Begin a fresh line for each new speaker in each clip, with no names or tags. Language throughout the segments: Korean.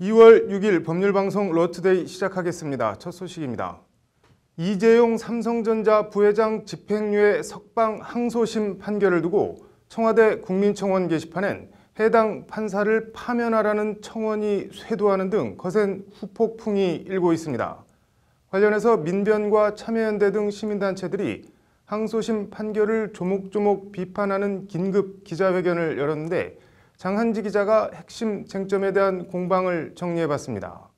2월 6일 법률방송 러투데이 시작하겠습니다. 첫 소식입니다. 이재용 삼성전자 부회장 집행유예 석방 항소심 판결을 두고 청와대 국민청원 게시판엔 해당 판사를 파면하라는 청원이 쇄도하는 등 거센 후폭풍이 일고 있습니다. 관련해서 민변과 참여연대 등 시민단체들이 항소심 판결을 조목조목 비판하는 긴급 기자회견을 열었는데 장한지 기자가 핵심 쟁점에 대한 공방을 정리해봤습니다.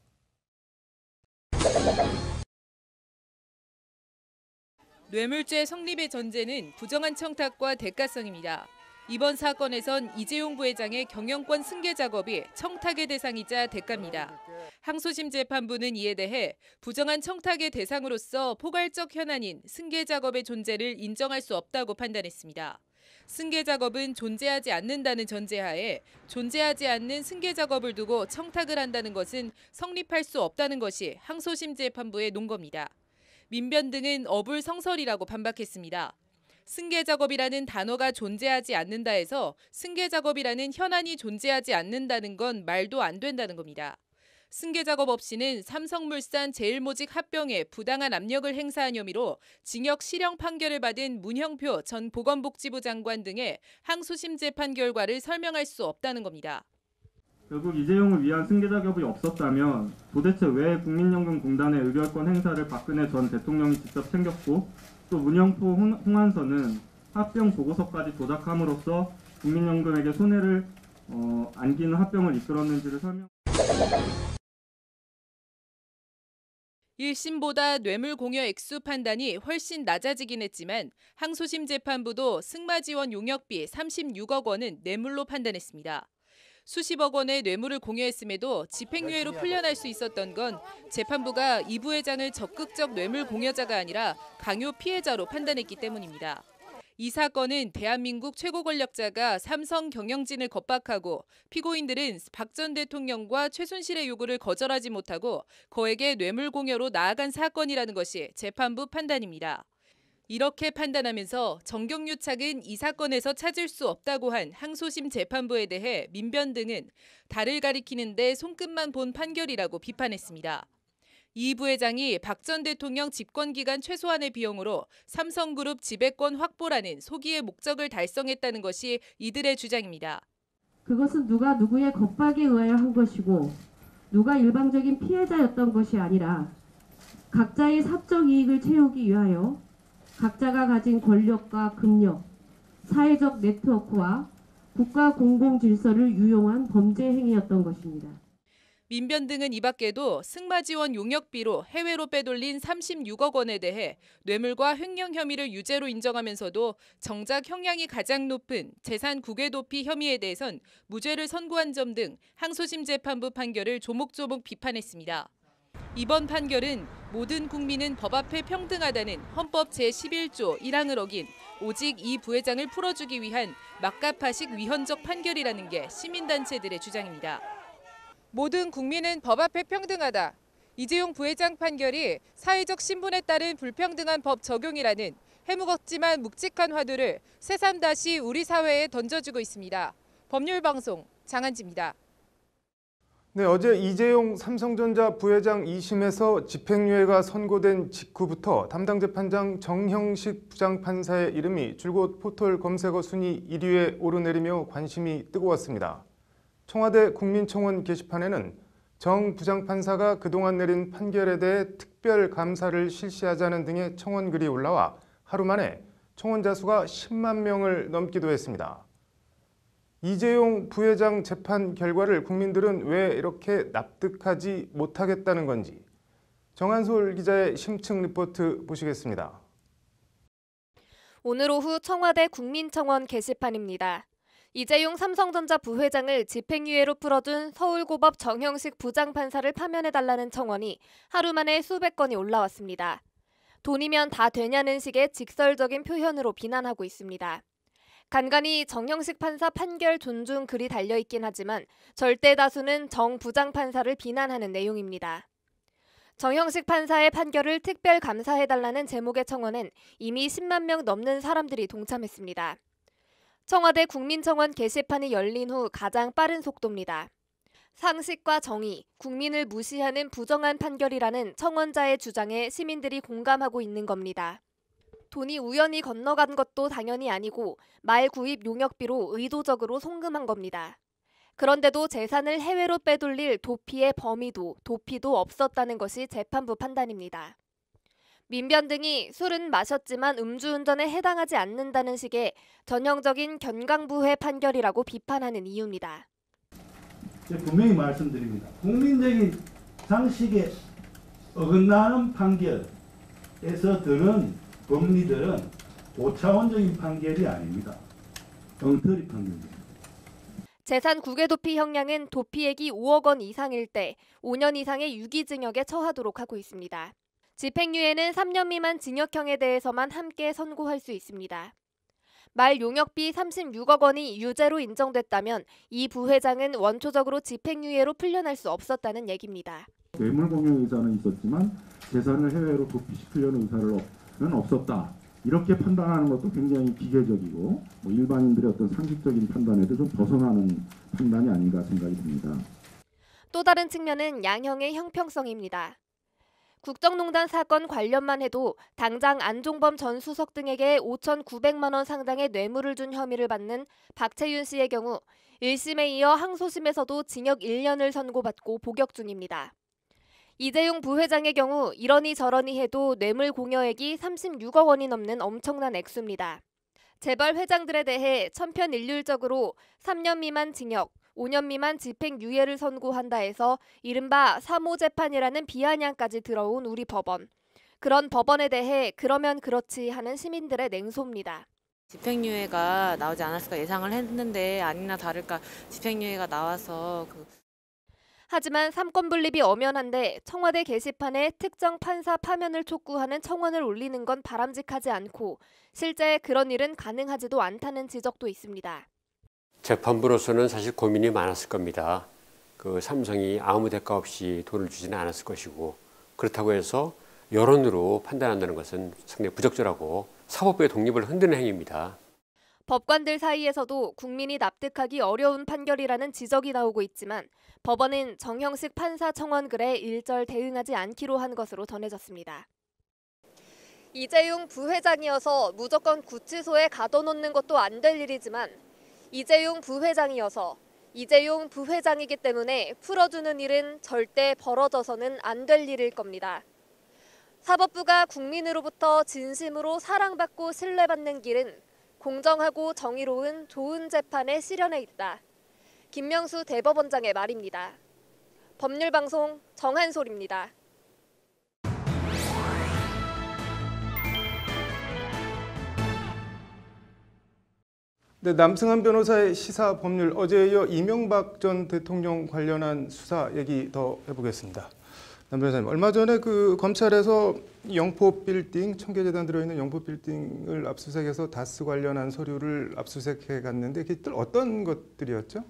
뇌물죄 성립의 전제는 부정한 청탁과 대가성입니다. 이번 사건에선 이재용 부회장의 경영권 승계 작업이 청탁의 대상이자 대가입니다. 항소심 재판부는 이에 대해 부정한 청탁의 대상으로서 포괄적 현안인 승계 작업의 존재를 인정할 수 없다고 판단했습니다. 승계 작업은 존재하지 않는다는 전제하에 존재하지 않는 승계 작업을 두고 청탁을 한다는 것은 성립할 수 없다는 것이 항소심 재판부의 논거입니다. 민변 등은 어불성설이라고 반박했습니다. 승계 작업이라는 단어가 존재하지 않는다 해서 승계 작업이라는 현안이 존재하지 않는다는 건 말도 안 된다는 겁니다. 승계 작업 없이는 삼성물산 제일모직 합병에 부당한 압력을 행사한 혐의로 징역 실형 판결을 받은 문형표 전 보건복지부 장관 등의 항소심 재판 결과를 설명할 수 없다는 겁니다.
결국 이재용을 위한 승계 작업이 없었다면 도대체 왜 국민연금공단의 의결권 행사를 박근혜 전 대통령이 직접 챙겼고 또 문형표 홍한선은 합병 보고서까지 조작함으로써 국민연금에게 손해를 안기는 합병을 이끌었는지를 설명.
1심보다 뇌물 공여 액수 판단이 훨씬 낮아지긴 했지만 항소심 재판부도 승마 지원 용역비 36억 원은 뇌물로 판단했습니다. 수십억 원의 뇌물을 공여했음에도 집행유예로 풀려날 수 있었던 건 재판부가 이 부회장을 적극적 뇌물 공여자가 아니라 강요 피해자로 판단했기 때문입니다. 이 사건은 대한민국 최고 권력자가 삼성 경영진을 겁박하고 피고인들은 박 전 대통령과 최순실의 요구를 거절하지 못하고 거액의 뇌물 공여로 나아간 사건이라는 것이 재판부 판단입니다. 이렇게 판단하면서 정경유착은 이 사건에서 찾을 수 없다고 한 항소심 재판부에 대해 민변 등은 달을 가리키는데 손끝만 본 판결이라고 비판했습니다. 이 부회장이 박 전 대통령 집권기간 최소한의 비용으로 삼성그룹 지배권 확보라는 소기의 목적을 달성했다는 것이 이들의 주장입니다.
그것은 누가 누구의 겁박에 의하여 한 것이고 누가 일방적인 피해자였던 것이 아니라 각자의 사적 이익을 채우기 위하여 각자가 가진 권력과 금력, 사회적 네트워크와 국가 공공질서를 유용한 범죄 행위였던 것입니다.
민변 등은 이 밖에도 승마 지원 용역비로 해외로 빼돌린 36억 원에 대해 뇌물과 횡령 혐의를 유죄로 인정하면서도 정작 형량이 가장 높은 재산 국외 도피 혐의에 대해선 무죄를 선고한 점 등 항소심 재판부 판결을 조목조목 비판했습니다. 이번 판결은 모든 국민은 법 앞에 평등하다는 헌법 제11조 1항을 어긴 오직 이 부회장을 풀어주기 위한 막가파식 위헌적 판결이라는 게 시민단체들의 주장입니다. 모든 국민은 법 앞에 평등하다. 이재용 부회장 판결이 사회적 신분에 따른 불평등한 법 적용이라는 해묵었지만 묵직한 화두를 새삼 다시 우리 사회에 던져주고 있습니다. 법률방송 장한지입니다.
네, 어제 이재용 삼성전자 부회장 2심에서 집행유예가 선고된 직후부터 담당 재판장 정형식 부장판사의 이름이 줄곧 포털 검색어 순위 1위에 오르내리며 관심이 뜨거웠습니다. 청와대 국민청원 게시판에는 정 부장판사가 그동안 내린 판결에 대해 특별 감사를 실시하자는 등의 청원글이 올라와 하루 만에 청원자 수가 10만 명을 넘기도 했습니다. 이재용 부회장 재판 결과를 국민들은 왜 이렇게 납득하지 못하겠다는 건지 정한솔 기자의 심층 리포트 보시겠습니다.
오늘 오후 청와대 국민청원 게시판입니다. 이재용 삼성전자 부회장을 집행유예로 풀어준 서울고법 정형식 부장판사를 파면해달라는 청원이 하루 만에 수백 건이 올라왔습니다. 돈이면 다 되냐는 식의 직설적인 표현으로 비난하고 있습니다. 간간히 정형식 판사 판결 존중 글이 달려있긴 하지만 절대 다수는 정 부장판사를 비난하는 내용입니다. 정형식 판사의 판결을 특별 감사해달라는 제목의 청원엔 이미 10만 명 넘는 사람들이 동참했습니다. 청와대 국민청원 게시판이 열린 후 가장 빠른 속도입니다. 상식과 정의, 국민을 무시하는 부정한 판결이라는 청원자의 주장에 시민들이 공감하고 있는 겁니다. 돈이 우연히 건너간 것도 당연히 아니고 말 구입 용역비로 의도적으로 송금한 겁니다. 그런데도 재산을 해외로 빼돌릴 도피의 범위도 도피도 없었다는 것이 재판부 판단입니다. 민변 등이 술은 마셨지만 음주운전에 해당하지 않는다는 식의 전형적인 견강부회 판결이라고 비판하는 이유입니다.
분명히 말씀드립니다. 국민적인 상식에 어긋나는 판결에서 드는 법리들은 고차원적인 판결이 아닙니다. 엉터리 판결입니다.
재산 국외도피 형량은 도피액이 5억 원 이상일 때 5년 이상의 유기징역에 처하도록 하고 있습니다. 집행유예는 3년 미만 징역형에 대해서만 함께 선고할 수 있습니다. 말 용역비 36억 원이 유죄로 인정됐다면 이 부회장은 원초적으로 집행유예로 풀려날 수 없었다는 얘기입니다.
뇌물 공여 의사는 있었지만 재산을 해외로 도피시키려는 의사는 없었다. 이렇게 판단하는 것도 굉장히 기계적이고 일반인들의 어떤 상식적인 판단에도 좀 벗어나는 판단이 아닌가 생각이 듭니다.
또 다른 측면은 양형의 형평성입니다. 국정농단 사건 관련만 해도 당장 안종범 전 수석 등에게 5,900만 원 상당의 뇌물을 준 혐의를 받는 박채윤 씨의 경우 1심에 이어 항소심에서도 징역 1년을 선고받고 복역 중입니다. 이재용 부회장의 경우 이러니 저러니 해도 뇌물 공여액이 36억 원이 넘는 엄청난 액수입니다. 재벌 회장들에 대해 천편일률적으로 3년 미만 징역, 5년 미만 집행유예를 선고한다 해서 이른바 3호 재판이라는 비아냥까지 들어온 우리 법원. 그런 법원에 대해 그러면 그렇지 하는 시민들의 냉소입니다.
집행유예가 나오지 않았을까 예상을 했는데 아니나 다를까 집행유예가 나와서
하지만 삼권 분립이 엄연한데 청와대 게시판에 특정 판사 파면을 촉구하는 청원을 올리는 건 바람직하지 않고 실제 그런 일은 가능하지도 않다는 지적도 있습니다.
재판부로서는 사실 고민이 많았을 겁니다. 삼성이 아무 대가 없이 돈을 주지는 않았을 것이고 그렇다고 해서 여론으로 판단한다는 것은 상당히 부적절하고 사법부의 독립을 흔드는 행위입니다.
법관들 사이에서도 국민이 납득하기 어려운 판결이라는 지적이 나오고 있지만 법원은 정형식 판사 청원 글에 일절 대응하지 않기로 한 것으로 전해졌습니다. 이재용 부회장이어서 무조건 구치소에 가둬놓는 것도 안 될 일이지만 이재용 부회장이어서 이재용 부회장이기 때문에 풀어주는 일은 절대 벌어져서는 안 될 일일 겁니다. 사법부가 국민으로부터 진심으로 사랑받고 신뢰받는 길은 공정하고 정의로운 좋은 재판의 실현에 있다. 김명수 대법원장의 말입니다. 법률방송 정한솔입니다.
네, 남승환 변호사의 시사 법률 어제에 이어 이명박 전 대통령 관련한 수사 얘기 더 해보겠습니다. 남 변호사님, 얼마 전에 검찰에서 영포 빌딩, 청계재단 들어있는 영포 빌딩을 압수수색해서 다스 관련한 서류를 압수수색해 갔는데 그게 어떤 것들이었죠?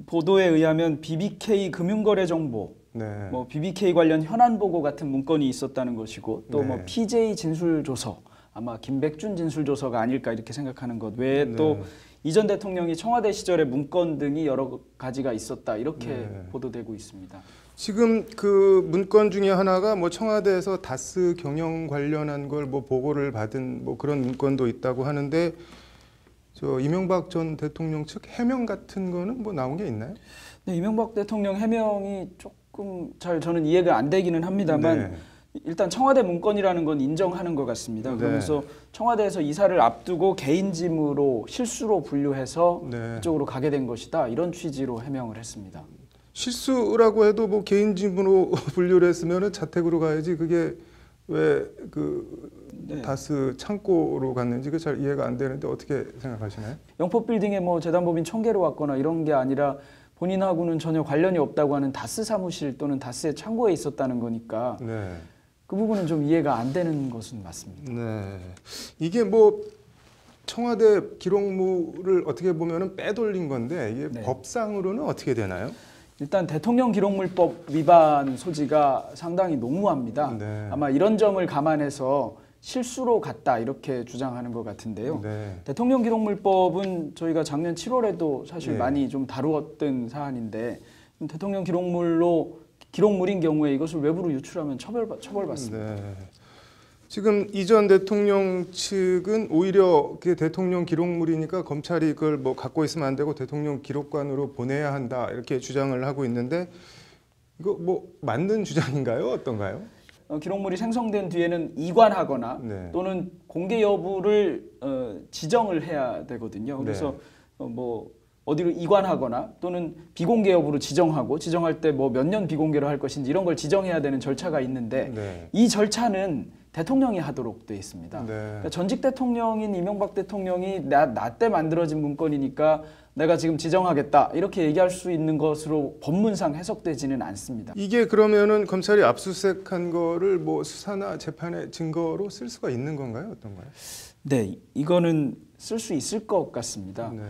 보도에 의하면 BBK 금융거래 정보,
네.
BBK 관련 현안 보고 같은 문건이 있었다는 것이고 또
네.
PJ 진술조서, 아마 김백준 진술조서가 아닐까 이렇게 생각하는 것 외에 또 이전 대통령이 청와대 시절의 문건 등이 여러 가지가 있었다 이렇게 보도되고 있습니다.
지금 그 문건 중에 하나가 청와대에서 다스 경영 관련한 걸 보고를 받은 그런 문건도 있다고 하는데 이명박 전 대통령 측 해명 같은 거는 나온 게 있나요?
네, 이명박 대통령 해명이 조금 잘 저는 이해가 안 되기는 합니다만 일단 청와대 문건이라는 건 인정하는 것 같습니다. 그러면서 청와대에서 이사를 앞두고 개인 짐으로 실수로 분류해서 이쪽으로 가게 된 것이다. 이런 취지로 해명을 했습니다.
실수라고 해도 개인 짐으로 분류를 했으면 자택으로 가야지 그게 왜 다스 창고로 갔는지 잘 이해가 안 되는데 어떻게 생각하시나요?
영포 빌딩에 재단법인 청계로 왔거나 이런 게 아니라 본인하고는 전혀 관련이 없다고 하는 다스 사무실 또는 다스의 창고에 있었다는 거니까 그 부분은 좀 이해가 안 되는 것은 맞습니다.
네, 이게 청와대 기록물을 어떻게 보면은 빼돌린 건데 이게 법상으로는 어떻게 되나요?
일단 대통령 기록물법 위반 소지가 상당히 농후합니다. 아마 이런 점을 감안해서 실수로 갔다 이렇게 주장하는 것 같은데요.
네.
대통령 기록물법은 저희가 작년 7월에도 사실
예.
많이 좀 다루었던 사안인데 대통령 기록물인 경우에 이것을 외부로 유출하면 처벌받습니다.
네. 지금 이 전 대통령 측은 오히려 그게 대통령 기록물이니까 검찰이 그걸 뭐 갖고 있으면 안 되고 대통령 기록관으로 보내야 한다 이렇게 주장을 하고 있는데 이거 뭐 맞는 주장인가요? 어떤가요?
기록물이 생성된 뒤에는 이관하거나
네.
또는 공개 여부를 지정을 해야 되거든요. 그래서 뭐 어디로 이관하거나 또는 비공개 여부로 지정할 때 뭐 몇 년 비공개로 할 것인지 이런 걸 지정해야 되는 절차가 있는데
네.
이 절차는 대통령이 하도록 돼 있습니다.
네.
그러니까 전직 대통령인 이명박 대통령이 나 때 만들어진 문건이니까 내가 지금 지정하겠다 이렇게 얘기할 수 있는 것으로 법문상 해석되지는 않습니다.
이게 그러면은 검찰이 압수수색한 거를 뭐 수사나 재판의 증거로 쓸 수가 있는 건가요? 어떤가요?
네, 이거는 쓸 수 있을 것 같습니다.
네.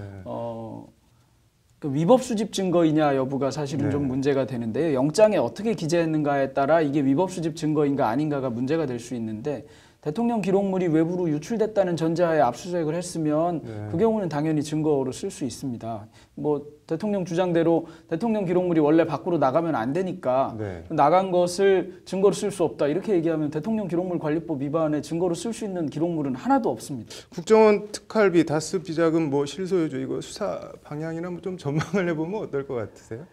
그 위법 수집 증거이냐 여부가 사실은
네.
좀 문제가 되는데요. 영장에 어떻게 기재했는가에 따라 이게 위법 수집 증거인가 아닌가가 문제가 될 수 있는데 대통령 기록물이 외부로 유출됐다는 전제하에 압수수색을 했으면
네.
그 경우는 당연히 증거로 쓸 수 있습니다. 뭐 대통령 주장대로 대통령 기록물이 원래 밖으로 나가면 안 되니까
네.
나간 것을 증거로 쓸 수 없다 이렇게 얘기하면 대통령 기록물 관리법 위반에 증거로 쓸 수 있는 기록물은 하나도 없습니다.
국정원 특활비, 다스 비자금, 뭐 실소유주 이거 수사 방향이나 뭐 좀 전망을 해보면 어떨 것 같으세요?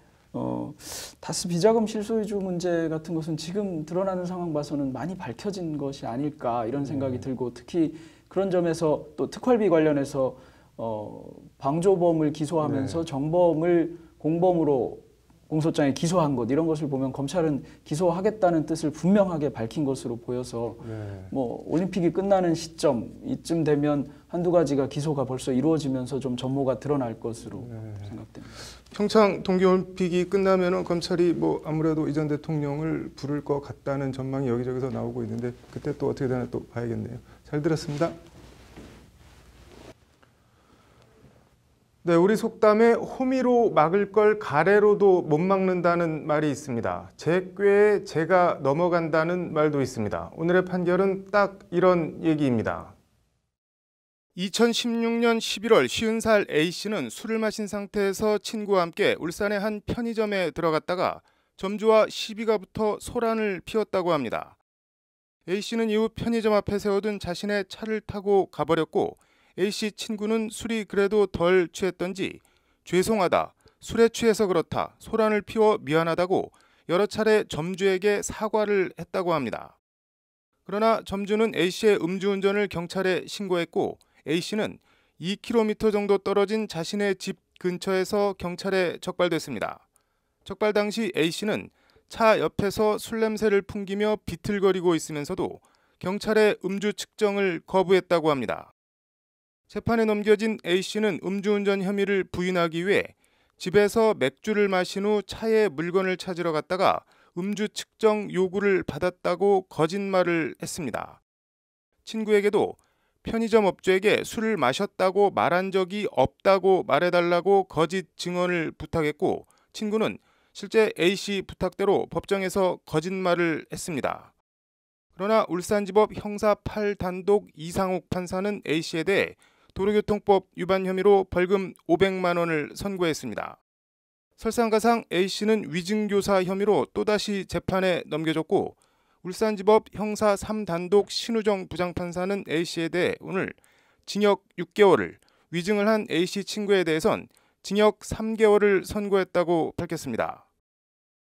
다스 비자금 실소유주 문제 같은 것은 지금 드러나는 상황 봐서는 많이 밝혀진 것이 아닐까 이런 생각이 들고 특히 그런 점에서 또 특활비 관련해서 방조범을 기소하면서 정범을 공범으로 공소장에 기소한 것 이런 것을 보면 검찰은 기소하겠다는 뜻을 분명하게 밝힌 것으로 보여서 뭐 올림픽이 끝나는 시점 이쯤 되면 한두 가지가 기소가 벌써 이루어지면서 좀 전모가 드러날 것으로 생각됩니다.
평창 동계올림픽이 끝나면은 검찰이 뭐 아무래도 이 전 대통령을 부를 것 같다는 전망이 여기저기서 나오고 있는데 그때 또 어떻게 되나 또 봐야겠네요. 잘 들었습니다. 네, 우리 속담에 호미로 막을 걸 가래로도 못 막는다는 말이 있습니다. 제 꾀에 제가 넘어간다는 말도 있습니다. 오늘의 판결은 딱 이런 얘기입니다. 2016년 11월 50살 A씨는 술을 마신 상태에서 친구와 함께 울산의 한 편의점에 들어갔다가 점주와 시비가 붙어 소란을 피웠다고 합니다. A씨는 이후 편의점 앞에 세워둔 자신의 차를 타고 가버렸고 A씨 친구는 술이 그래도 덜 취했던지 죄송하다, 술에 취해서 그렇다, 소란을 피워 미안하다고 여러 차례 점주에게 사과를 했다고 합니다. 그러나 점주는 A씨의 음주운전을 경찰에 신고했고 A씨는 2km 정도 떨어진 자신의 집 근처에서 경찰에 적발됐습니다. 적발 당시 A씨는 차 옆에서 술 냄새를 풍기며 비틀거리고 있으면서도 경찰의 음주 측정을 거부했다고 합니다. 재판에 넘겨진 A씨는 음주운전 혐의를 부인하기 위해 집에서 맥주를 마신 후 차에 물건을 찾으러 갔다가 음주 측정 요구를 받았다고 거짓말을 했습니다. 친구에게도 편의점 업주에게 술을 마셨다고 말한 적이 없다고 말해달라고 거짓 증언을 부탁했고 친구는 실제 A씨 부탁대로 법정에서 거짓말을 했습니다. 그러나 울산지법 형사 8단독 이상욱 판사는 A씨에 대해 도로교통법 위반 혐의로 벌금 500만 원을 선고했습니다. 설상가상 A씨는 위증교사 혐의로 또다시 재판에 넘겨졌고 울산지법 형사 3단독 신우정 부장판사는 A씨에 대해 오늘 징역 6개월을, 위증을 한 A씨 친구에 대해선 징역 3개월을 선고했다고 밝혔습니다.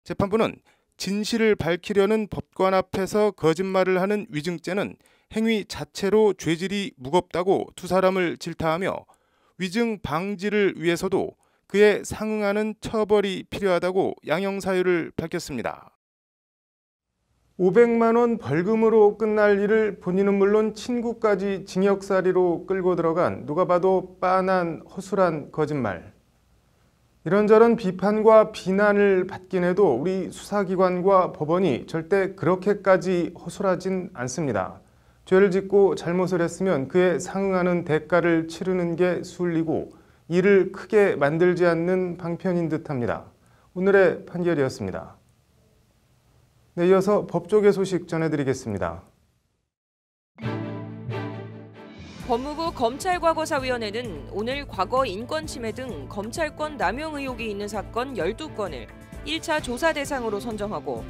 재판부는 진실을 밝히려는 법관 앞에서 거짓말을 하는 위증죄는 행위 자체로 죄질이 무겁다고 두 사람을 질타하며 위증 방지를 위해서도 그에 상응하는 처벌이 필요하다고 양형사유를 밝혔습니다. 500만 원 벌금으로 끝날 일을 본인은 물론 친구까지 징역살이로 끌고 들어간 누가 봐도 빤한 허술한 거짓말. 이런저런 비판과 비난을 받긴 해도 우리 수사기관과 법원이 절대 그렇게까지 허술하진 않습니다. 죄를 짓고 잘못을 했으면 그에 상응하는 대가를 치르는 게 순리고 일을 크게 만들지 않는 방편인 듯합니다. 오늘의 판결이었습니다. 네, 이어서 법조계 소식 전해드리겠습니다.
법무부 검찰과거사위원회는 오늘 과거 인권침해 등 검찰권 남용 의혹이 있는 사건 12건을 1차 조사 대상으로 선정하고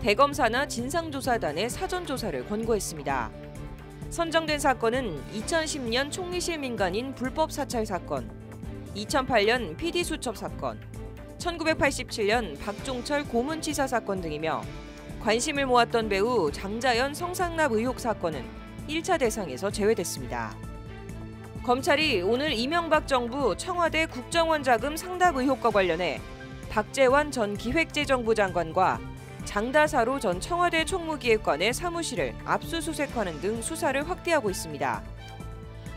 대검사나 진상조사단의 사전조사를 권고했습니다. 선정된 사건은 2010년 총리실 민간인 불법 사찰 사건, 2008년 PD 수첩 사건, 1987년 박종철 고문치사 사건 등이며 관심을 모았던 배우 장자연 성상납 의혹 사건은 1차 대상에서 제외됐습니다. 검찰이 오늘 이명박 정부 청와대 국정원 자금 상납 의혹과 관련해 박재완 전 기획재정부 장관과 장다사로 전 청와대 총무기획관의 사무실을 압수수색하는 등 수사를 확대하고 있습니다.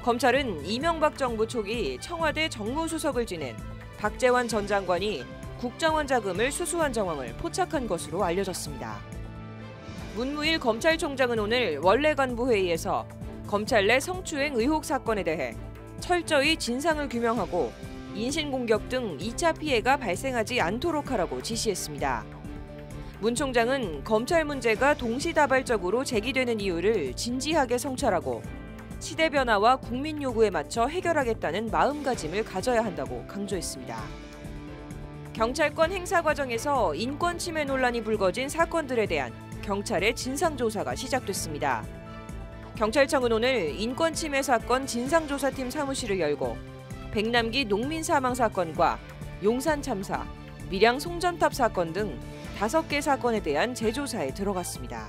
검찰은 이명박 정부 초기 청와대 정무수석을 지낸 박재완 전 장관이 국정원 자금을 수수한 정황을 포착한 것으로 알려졌습니다. 문무일 검찰총장은 오늘 원내 간부 회의에서 검찰 내 성추행 의혹 사건에 대해 철저히 진상을 규명하고 인신공격 등 2차 피해가 발생하지 않도록 하라고 지시했습니다. 문 총장은 검찰 문제가 동시다발적으로 제기되는 이유를 진지하게 성찰하고 시대 변화와 국민 요구에 맞춰 해결하겠다는 마음가짐을 가져야 한다고 강조했습니다. 경찰권 행사 과정에서 인권 침해 논란이 불거진 사건들에 대한 경찰의 진상조사가 시작됐습니다. 경찰청은 오늘 인권 침해 사건 진상조사팀 사무실을 열고 백남기 농민 사망 사건과 용산 참사, 밀양 송전탑 사건 등 5개 사건에 대한 재조사에 들어갔습니다.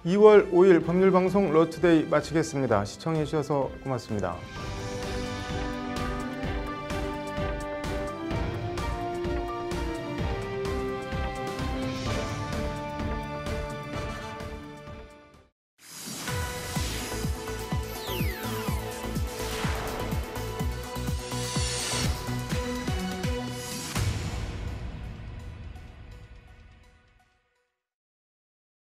(2월 5일) 법률방송 러투데이 마치겠습니다. 시청해주셔서 고맙습니다.